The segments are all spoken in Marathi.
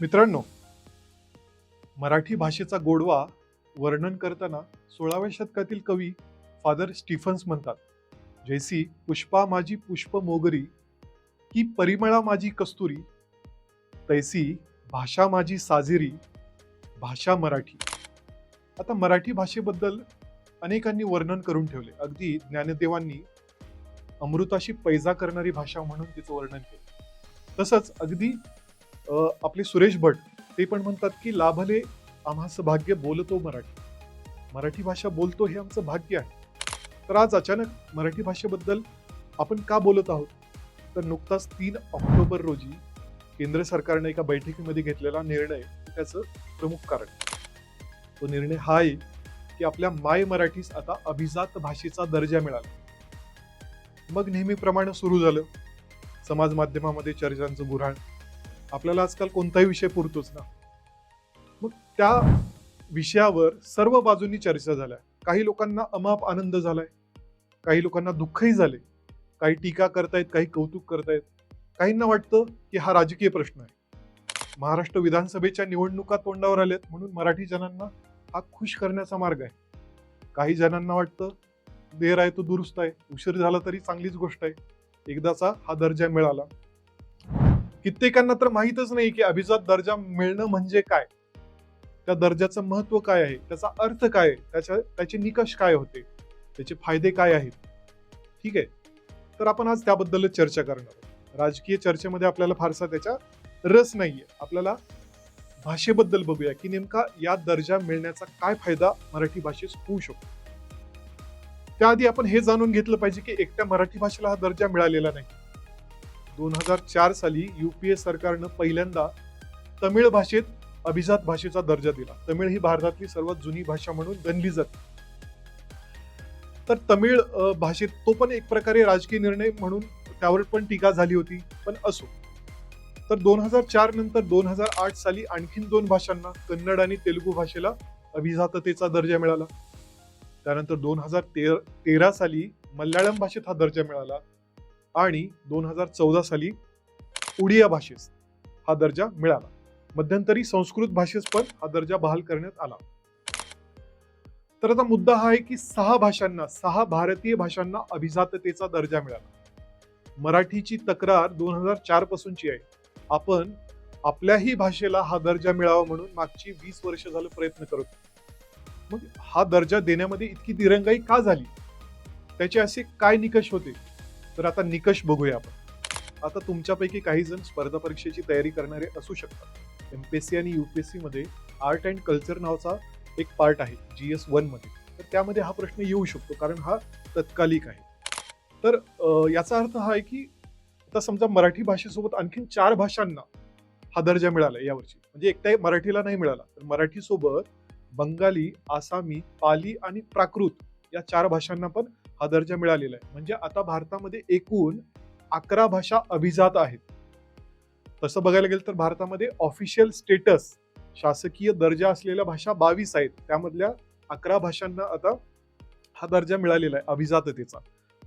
मित्रांनो, मराठी भाषेचा गोडवा वर्णन करताना 16व्या शतकातील कवी फादर स्टीफन्स म्हणतात, जैसी पुष्पा माझी पुष्प मोगरी, की परिमळा माझी कस्तुरी, तैसी भाषा माझी साजिरी, भाषा मराठी. आता मराठी भाषेबद्दल अनेकांनी वर्णन करून ठेवले. अगदी ज्ञानदेवांनी अमृताशी पैजा करणारी भाषा म्हणून तिचं वर्णन केलं. तसंच अगदी आपले सुरेश भट ते पण म्हणतात की लाभले आम्हास भाग्य बोलतो मराठी. मराठी भाषा बोलतो हे आमचं भाग्य आहे. तर आज अचानक मराठी भाषेबद्दल आपण का बोलत आहोत? तर नुकताच 3 ऑक्टोबर रोजी केंद्र सरकारने एका बैठकीमध्ये घेतलेला निर्णय त्याचं प्रमुख कारण. तो निर्णय हा आहे की आपल्या माय मराठीस आता अभिजात भाषेचा दर्जा मिळाला. मग नेहमीप्रमाणे सुरू झालं समाज माध्यमामध्ये चर्चांचं बुरहाण. आपल्याला आजकाल कोणताही विषय पुरतोच ना. मग त्या विषयावर सर्व बाजूंनी चर्चा झाल्या. काही लोकांना अमाप आनंद झालाय, काही लोकांना दुःखही झाले, काही टीका करतायत, काही कौतुक करतायत. काहींना वाटतं की हा राजकीय प्रश्न आहे. महाराष्ट्र विधानसभेच्या निवडणुका तोंडावर आल्यात म्हणून मराठी जनांना हा खुश करण्याचा मार्ग आहे. काही जणांना वाटतं देर आहे तो दुरुस्त आहे, उशीर झाला तरी चांगलीच गोष्ट आहे, एकदाचा हा दर्जा मिळाला. कित्येकांना तर माहीतच नाही की अभिजात दर्जा मिळणं म्हणजे काय, त्या दर्जाचं महत्व काय आहे, त्याचा अर्थ काय, त्याचे निकष काय होते, त्याचे फायदे काय आहेत. ठीक आहे, तर आपण आज त्याबद्दलच चर्चा करणार आहोत. राजकीय चर्चेमध्ये आपल्याला फारसा त्याचा रस नाहीये. आपल्याला भाषेबद्दल बघूया की नेमका या दर्जा मिळण्याचा काय फायदा मराठी भाषेस होऊ शकतो. त्याआधी आपण हे जाणून घेतलं पाहिजे की एकट्या मराठी भाषेला हा दर्जा मिळालेला नाही. 2004 साली युपीए सरकारनं पहिल्यांदा तमिळ भाषेत अभिजात भाषेचा दर्जा दिला. तमिळ ही भारतातली सर्वात जुनी भाषा म्हणून गणली जाते. तर तमिळ भाषेत तो पण एक प्रकारे राजकीय निर्णय म्हणून त्यावर पण टीका झाली होती, पण असो. तर 2004 नंतर 2008 साली आणखीन 2 भाषांना, कन्नड आणि तेलुगू भाषेला अभिजाततेचा दर्जा मिळाला. त्यानंतर 2013 साली मल्याळम भाषेत हा दर्जा मिळाला आणि 2014 साली उडिया भाषेस हा दर्जा मिळाला. मध्यंतरी संस्कृत भाषेस पण हा दर्जा बहाल करण्यात आला. तर आता मुद्दा हा आहे की 6 भारतीय भाषांना अभिजाततेचा दर्जा मिळाला. मराठीची तक्रार 2004 पासूनची आहे. आपण आपल्याही भाषेला हा दर्जा मिळावा म्हणून मागची 20 वर्ष झालं प्रयत्न करतो. मग हा दर्जा देण्यामध्ये इतकी दिरंगाई का झाली? त्याचे असे काय निकष होते? तर आता निकष बघूया आपण. आता तुमच्यापैकी काही जण स्पर्धा परीक्षेची तयारी करणारे असू शकतात. एमपीएससी आणि यूपीएससी मध्ये आर्ट अँड कल्चर नावाचा एक पार्ट आहे GS1 मध्ये. तर त्यामध्ये हा प्रश्न येऊ शकतो कारण हा तत्कालिक आहे. तर याचा अर्थ हा आहे की आता समजा मराठी भाषेसोबत आणखीन 4 भाषांना हा दर्जा मिळाला यावर्षी. म्हणजे एकट्या मराठीला नाही मिळाला, तर मराठी सोबत बंगाली, आसामी, पाली आणि प्राकृत या 4 भाषांना पण हा दर्जा मिळालेला आहे. म्हणजे आता भारतामध्ये एकूण 11 भाषा अभिजात आहेत. तसं बघायला गेलं तर भारतामध्ये ऑफिशियल स्टेटस शासकीय दर्जा असलेल्या भाषा 22 आहेत. त्यामधल्या 11 भाषांना आता हा दर्जा मिळालेला आहे अभिजाततेचा.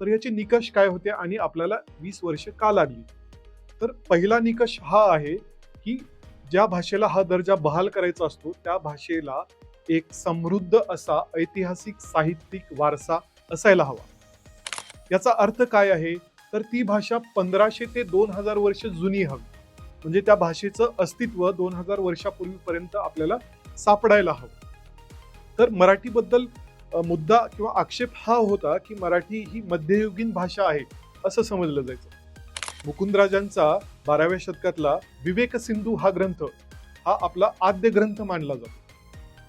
तर याचे निकष काय होते आणि आपल्याला 20 वर्ष का लागली? तर पहिला निकष हा आहे की ज्या भाषेला हा दर्जा बहाल करायचा असतो त्या भाषेला एक समृद्ध असा ऐतिहासिक साहित्यिक वारसा असायला हवा. याचा अर्थ काय आहे? तर ती भाषा 1500 ते 2000 वर्ष जुनी हवी. म्हणजे त्या भाषेचं अस्तित्व 2000 वर्षापूर्वीपर्यंत आपल्याला सापडायला हवं. तर मराठीबद्दल मुद्दा किंवा आक्षेप हा होता की मराठी ही मध्ययुगीन भाषा आहे असं समजलं जायचं. मुकुंदराजांचा 12व्या शतकातला विवेक सिंधू हा ग्रंथ हा आपला आद्य ग्रंथ मानला जातो.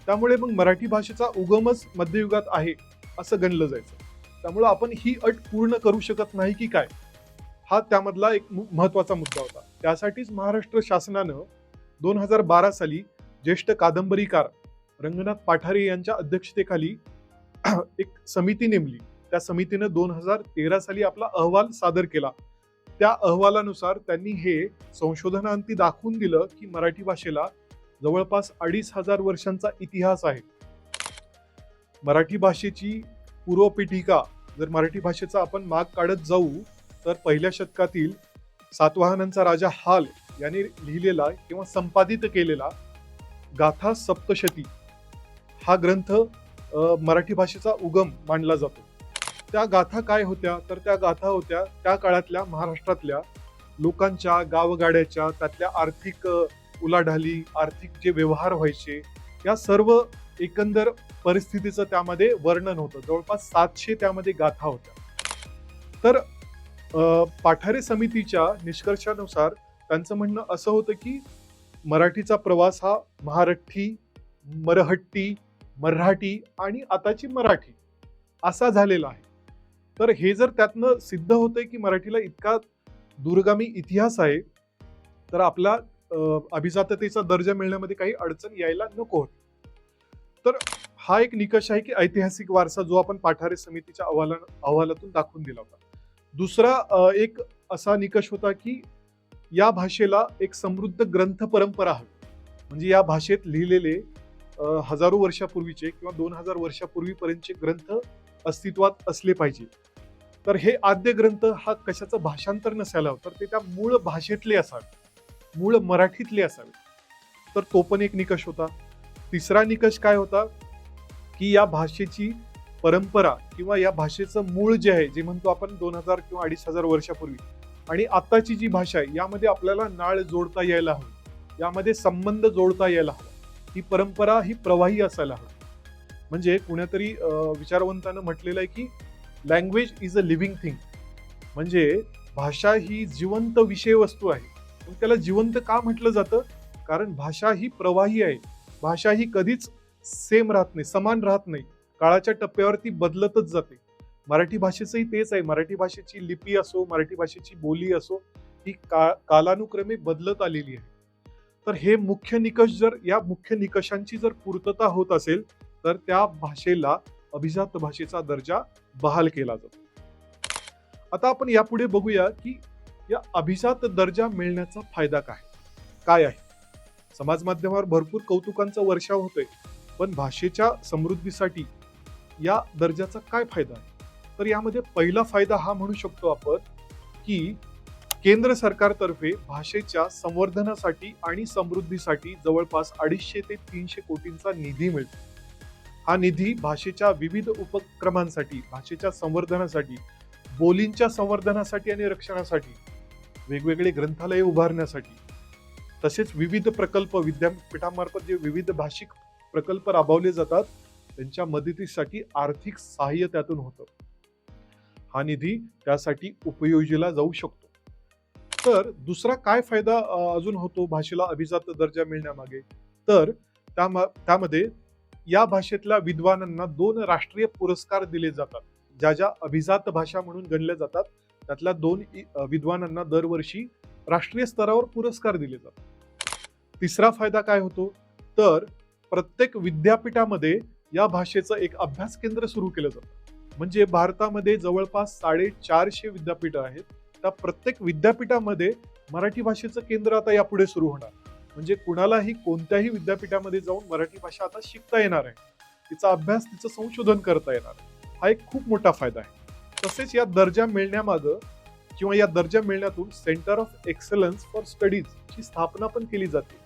त्यामुळे मग मराठी भाषेचा उगमच मध्ययुगात आहे असं गणलं जायचं. त्यामुळे आपण ही अट पूर्ण करू शकत नाही की काय, हा त्यामधला एक महत्वाचा मुद्दा होता. त्यासाठीच महाराष्ट्र शासनानं 2012 साली ज्येष्ठ कादंबरीकार रंगनाथ पाठारे यांच्या अध्यक्षतेखाली एक समिती नेमली. त्या समितीनं 2013 साली आपला अहवाल सादर केला. त्या अहवालानुसार त्यांनी हे संशोधनांती दाखवून दिलं की मराठी भाषेला जवळपास 2500 वर्षांचा इतिहास आहे. मराठी भाषेची पूर्वपीठिका जर मराठी भाषेचा आपण माग काढत जाऊ तर पहिल्या शतकातील सातवाहनांचा राजा हाल यांनी लिहिलेला किंवा संपादित केलेला गाथा सप्तशती हा ग्रंथ मराठी भाषेचा उगम मानला जातो. त्या गाथा काय होत्या तर त्या गाथा होत्या त्या काळातल्या महाराष्ट्रातल्या लोकांच्या, गावगाड्याच्या, त्यातल्या आर्थिक उलाढाली, आर्थिक जे व्यवहार व्हायचे, या सर्व एकंदर परिस्थितीचं त्यामध्ये वर्णन होतं. जवळपास 700 त्यामध्ये गाथा होत्या. तर पाठारे समितीच्या निष्कर्षानुसार त्यांचं म्हणणं असं होतं की मराठीचा प्रवास हा महारठ्ठी, मरहट्टी, मऱ्हाटी आणि आताची मराठी असा झालेला आहे. तर हे जर त्यातनं सिद्ध होतंय की मराठीला इतका दूरगामी इतिहास आहे, तर आपला अभिजाततेचा दर्जा मिळण्यामध्ये काही अडचण यायला नको होती. तर हा एक निकष आहे की ऐतिहासिक वारसा जो आपण पाठारे समितीच्या अहवालातून दाखवून दिला होता. दुसरा एक असा निकष होता की या भाषेला एक समृद्ध ग्रंथ परंपरा हवी. म्हणजे या भाषेत लिहिलेले हजारो वर्षापूर्वीचे किंवा 2000 वर्षापूर्वीपर्यंतचे ग्रंथ अस्तित्वात असले पाहिजे. तर हे आद्य ग्रंथ हा कशाचं भाषांतर नसायला हवं, तर ते त्या मूळ भाषेतले असावे, मूळ मराठीतले असावे. तर तो पण एक निकष होता. तिसरा निकष काय होता की या भाषेची परंपरा किंवा या भाषेचं मूळ जे आहे, जे म्हणतो आपण 2000 किंवा 2500 वर्षापूर्वी आणि आताची जी भाषा आहे यामध्ये आपल्याला नाळ जोडता यायला हवी, यामध्ये संबंध जोडता यायला हवा. ही परंपरा ही प्रवाही असायला हवी. म्हणजे कुणीतरी विचारवंतानं म्हटलेलं आहे की language is a living thing. म्हणजे भाषा ही जिवंत विषय वस्तू आहे. पण त्याला जिवंत का म्हटलं जातं? कारण भाषा ही प्रवाही आहे. भाषा ही कधीच सेम राहत नाही, समान राहत नाही. काळाच्या टप्प्यावरती बदलतच जाते. मराठी भाषेचंही तेच आहे. मराठी भाषेची लिपी असो, मराठी भाषेची बोली असो, ही कालानुक्रमे बदलत आलेली आहे. तर हे मुख्य निकष जर या मुख्य निकषांची जर पूर्तता होत असेल तर त्या भाषेला अभिजात भाषेचा दर्जा बहाल केला जातो. आता आपण यापुढे बघूया की या अभिजात दर्जा मिळण्याचा फायदा काय आहे. समाज माध्यमावर भरपूर कौतुकांचा वर्षाव होतोय, पण भाषेच्या समृद्धीसाठी या दर्जाचा काय फायदा आहे? तर यामध्ये पहिला फायदा हा म्हणू शकतो आपण की केंद्र सरकारतर्फे भाषेच्या संवर्धनासाठी आणि समृद्धीसाठी जवळपास 250 ते 300 कोटींचा निधी मिळतो. हा निधी भाषेच्या विविध उपक्रमांसाठी, भाषेच्या संवर्धनासाठी, बोलींच्या संवर्धनासाठी आणि रक्षणासाठी, वेगवेगळे ग्रंथालय उभारण्यासाठी, तसेच विविध प्रकल्प विद्यापीठामार्फत जे विविध भाषिक प्रकल्प राबवले जातात त्यांच्या मदतीसाठी आर्थिक सहाय्य त्यातून होतं. हा निधी त्यासाठी उपयोजिला जाऊ शकतो. तर दुसरा काय फायदा अजून होतो भाषेला अभिजात दर्जा मिळण्यामागे? तर त्यामध्ये या भाषेतल्या विद्वानांना 2 राष्ट्रीय पुरस्कार दिले जातात. ज्या ज्या अभिजात भाषा म्हणून गणल्या जातात त्यातल्या 2 विद्वानांना दरवर्षी राष्ट्रीय स्तरावर पुरस्कार दिले जातात. तिसरा फायदा काय होतो तर प्रत्येक विद्यापीठामध्ये या भाषेचं एक अभ्यास केंद्र सुरू केलं जातं. म्हणजे भारतामध्ये जवळपास 450 विद्यापीठ आहेत. त्या प्रत्येक विद्यापीठामध्ये मराठी भाषेचं केंद्र आता यापुढे सुरू होणार. म्हणजे कुणालाही कोणत्याही विद्यापीठामध्ये जाऊन मराठी भाषा आता शिकता येणार आहे, तिचा अभ्यास, तिचं संशोधन करता येणार आहे. हा एक खूप मोठा फायदा आहे. तसेच या दर्जा मिळण्यामागं किंवा या दर्जा मिळण्यातून centre of excellence for studies ची स्थापना पण केली जाते.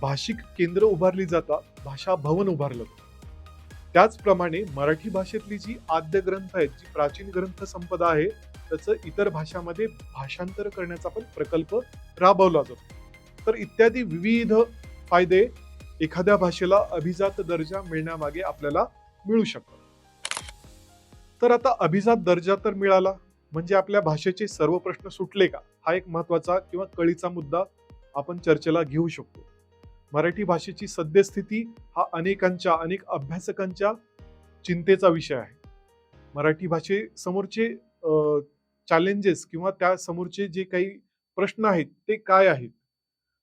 भाषिक केंद्र उभारली जातात, भाषा भवन उभारलं जातं. त्याचप्रमाणे मराठी भाषेतली जी आद्य ग्रंथ आहेत, जी प्राचीन ग्रंथ संपदा आहे, त्याचं इतर भाषांमध्ये भाषांतर करण्याचा पण प्रकल्प राबवला जातो. तर इत्यादी विविध फायदे एखाद्या भाषेला अभिजात दर्जा मिळण्यामागे आपल्याला मिळू शकतात. तर आता अभिजात दर्जा तर मिळाला, म्हणजे आपल्या भाषेचे सर्व प्रश्न सुटले का? हा एक महत्वाचा किंवा कळीचा मुद्दा आपण चर्चेला घेऊ शकतो. मराठी भाषेची सद्यस्थिती हा अनेक अभ्यासकांच्या चिंतेचा विषय आहे. मराठी भाषेसमोरचे चॅलेंजेस किंवा त्या समोरचे जे काही प्रश्न आहेत ते काय आहेत?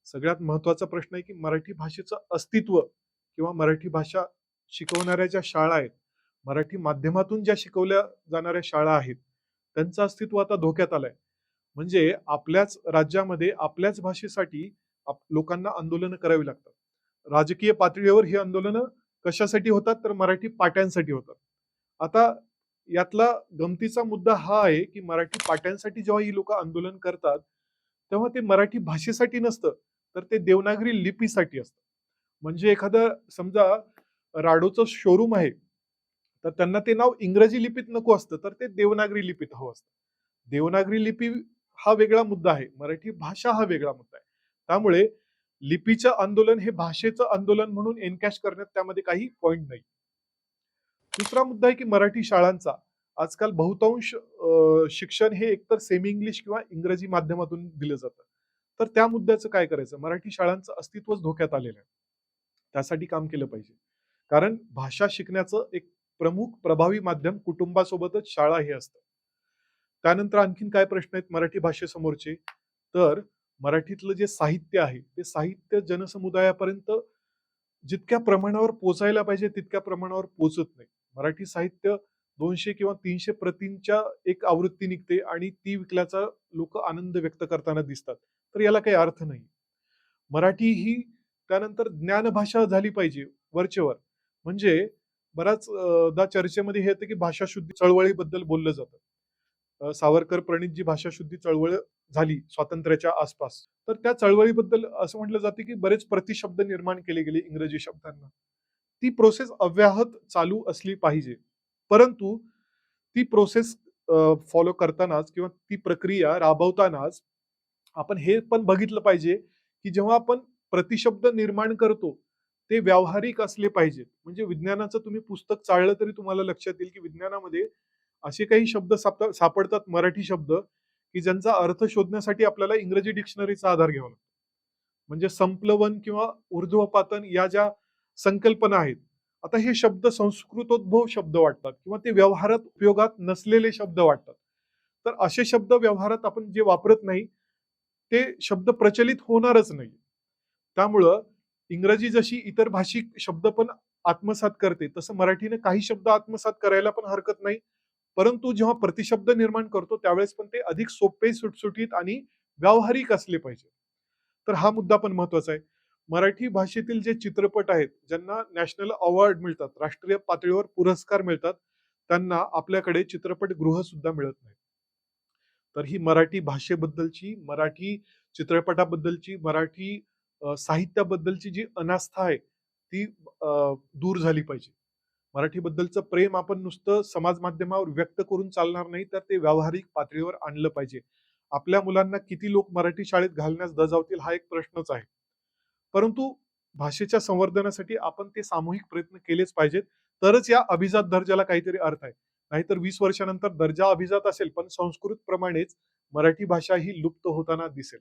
सगळ्यात महत्वाचा प्रश्न आहे की मराठी भाषेचं अस्तित्व किंवा मराठी भाषा शिकवणाऱ्या ज्या शाळा आहेत, मराठी माध्यमातून ज्या शिकवल्या जाणाऱ्या शाळा आहेत, त्यांचं अस्तित्व आता धोक्यात आलंय. म्हणजे आपल्याच राज्यामध्ये आपल्याच भाषेसाठी लोकांना आंदोलनं करावी लागतात. राजकीय पातळीवर ही आंदोलनं कशासाठी होतात तर मराठी पाट्यांसाठी होतात. आता यातला गमतीचा मुद्दा हा आहे की मराठी पाट्यांसाठी जेव्हा ही लोक आंदोलन करतात तेव्हा ते मराठी भाषेसाठी नसतं, तर ते देवनागरी लिपीसाठी असतं. म्हणजे एखादं समजा राडोचं शोरूम आहे, तर त्यांना ते नाव इंग्रजी लिपीत नको असतं, तर ते देवनागरी लिपीत हवं असतं. देवनागरी लिपी हा वेगळा मुद्दा आहे. मराठी भाषा हा वेगळा मुद्दा आहे. त्यामुळे लिपीचं आंदोलन हे भाषेचं आंदोलन म्हणून एनकॅश करण्यात त्यामध्ये काही पॉइंट नाही. दुसरा मुद्दा आहे की मराठी शाळांचा आजकाल बहुतांश शिक्षण हे एकतर सेमी इंग्लिश किंवा इंग्रजी माध्यमातून दिलं जातं. तर त्या मुद्द्याचं काय करायचं? मराठी शाळांचं अस्तित्वच धोक्यात आलेलं आहे. त्यासाठी काम केलं पाहिजे. कारण भाषा शिकण्याचं एक प्रमुख प्रभावी माध्यम कुटुंबासोबतच शाळा हे असतं. त्यानंतर आणखीन काय प्रश्न आहेत मराठी भाषेसमोरचे? तर मराठीतलं जे साहित्य आहे, ते साहित्य जनसमुदायापर्यंत जितक्या प्रमाणावर पोहोचायला पाहिजे तितक्या प्रमाणावर पोहोचत नाही. मराठी साहित्य 200 किंवा 300 प्रतींच्या एक आवृत्ती निघते आणि ती विकल्याचा लोकं आनंद व्यक्त करताना दिसतात. तर याला काही अर्थ नाही. मराठी ही त्यानंतर ज्ञानभाषा झाली पाहिजे वरचेवर. म्हणजे बराच दा चर्चेमध्ये हे येतं की भाषाशुद्धी चळवळीबद्दल बोललं जातं. सावरकर प्रणीत जी भाषाशुद्धी चळवळ झाली स्वातंत्र्याच्या आसपास, तर त्या चळवळीबद्दल असं म्हटलं जातं की बरेच प्रतिशब्द निर्माण केले गेले इंग्रजी शब्दांना. ती प्रोसेस अव्याहत चालू असली पाहिजे. परंतु ती प्रोसेस फॉलो करतानाच किंवा ती प्रक्रिया राबवतानाच आपण हे पण बघितलं पाहिजे, की जेव्हा आपण प्रतिशब्द निर्माण करतो, ते व्यावहारिक असले पाहिजेत. म्हणजे विज्ञानाचं तुम्ही पुस्तक चाळलं तरी तुम्हाला लक्षात येईल, की विज्ञानामध्ये असे काही शब्द सापडतात मराठी शब्द, की ज्यांचा अर्थ शोधण्यासाठी आपल्याला इंग्रजी डिक्शनरीचा आधार घ्यावा लागतो. म्हणजे संप्लवन किंवा ऊर्ध्वपातन या ज्या संकल्पना आहेत, आता हे शब्द संस्कृतोद्भव शब्द वाटतात किंवा ते व्यवहारात उपयोगात नसलेले शब्द वाटतात. तर असे शब्द व्यवहारात आपण जे वापरत नाही, ते शब्द प्रचलित होणारच नाही. त्यामुळं इंग्रजी जशी इतर भाषिक शब्द पण आत्मसात करते, तसं मराठीने काही शब्द आत्मसात करायला पण हरकत नाही. परंतु जेव्हा प्रतिशब्द निर्माण करतो, त्यावेळेस पण ते अधिक सोपे, सुटसुटीत आणि व्यावहारिक असले पाहिजे. तर हा मुद्दा पण महत्वाचा आहे. मराठी भाषेतील जे चित्रपट आहेत, ज्यांना नॅशनल अवॉर्ड मिळतात, राष्ट्रीय पातळीवर पुरस्कार मिळतात, त्यांना आपल्याकडे चित्रपटगृह सुद्धा मिळत नाही. तर ही मराठी भाषेबद्दलची, मराठी चित्रपटाबद्दलची, मराठी साहित्याबद्दलची जी अनास्था आहे, ती दूर झाली पाहिजे. मराठीबद्दलचं प्रेम आपण नुसतं समाज माध्यमावर व्यक्त करून चालणार नाही, तर ते व्यावहारिक पातळीवर आणलं पाहिजे. आपल्या मुलांना किती लोक मराठी शाळेत घालण्यास दजावतील हा एक प्रश्नच आहे. परंतु भाषेच्या संवर्धनासाठी आपण ते सामूहिक प्रयत्न केलेच पाहिजेत. तरच या अभिजात दर्जाला काहीतरी अर्थ आहे. नाहीतर 20 वर्षानंतर दर्जा अभिजात असेल, पण संस्कृत प्रमाणेच मराठी भाषा ही लुप्त होताना दिसेल.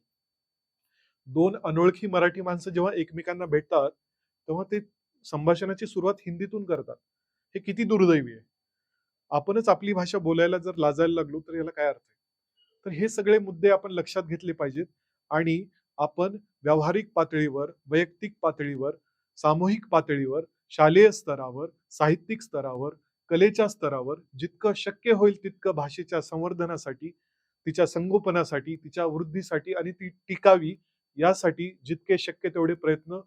2 अनोळखी मराठी माणसं जेव्हा एकमेकांना भेटतात, तेव्हा ते संभाषणाची सुरुवात हिंदीतून करतात. हे किती दुर्दैवी आहे. आपणच आपली भाषा बोलायला जर लाजायला लागलो, तर याला काय अर्थ आहे? तर हे सगळे मुद्दे आपण लक्षात घेतले पाहिजेत आणि आपण व्यावहारिक पातळीवर, वैयक्तिक पातळीवर, सामूहिक पातळीवर, शालेय स्तरावर, साहित्यिक स्तरावर, कलेच्या स्तरावर जितकं शक्य होईल तितकं भाषेच्या संवर्धनासाठी, तिच्या संगोपनासाठी, तिच्या वृद्धीसाठी आणि ती टिकावी यासाठी जितके शक्य तेवढे प्रयत्न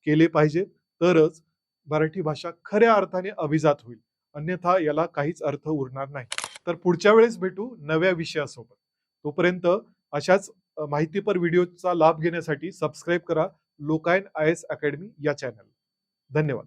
केले पाहिजेत. तरच मराठी भाषा खऱ्या अर्थाने अभिजात होईल. अन्यथा याला काहीच अर्थ उरणार नाही. तर पुढच्या वेळेस भेटू नव्या विषयासोबत. तोपर्यंत अशाच माहितीपर व्हिडिओचा लाभ घेण्यासाठी सबस्क्राईब करा लोकायन आय एस अकॅडमी या चॅनल. धन्यवाद.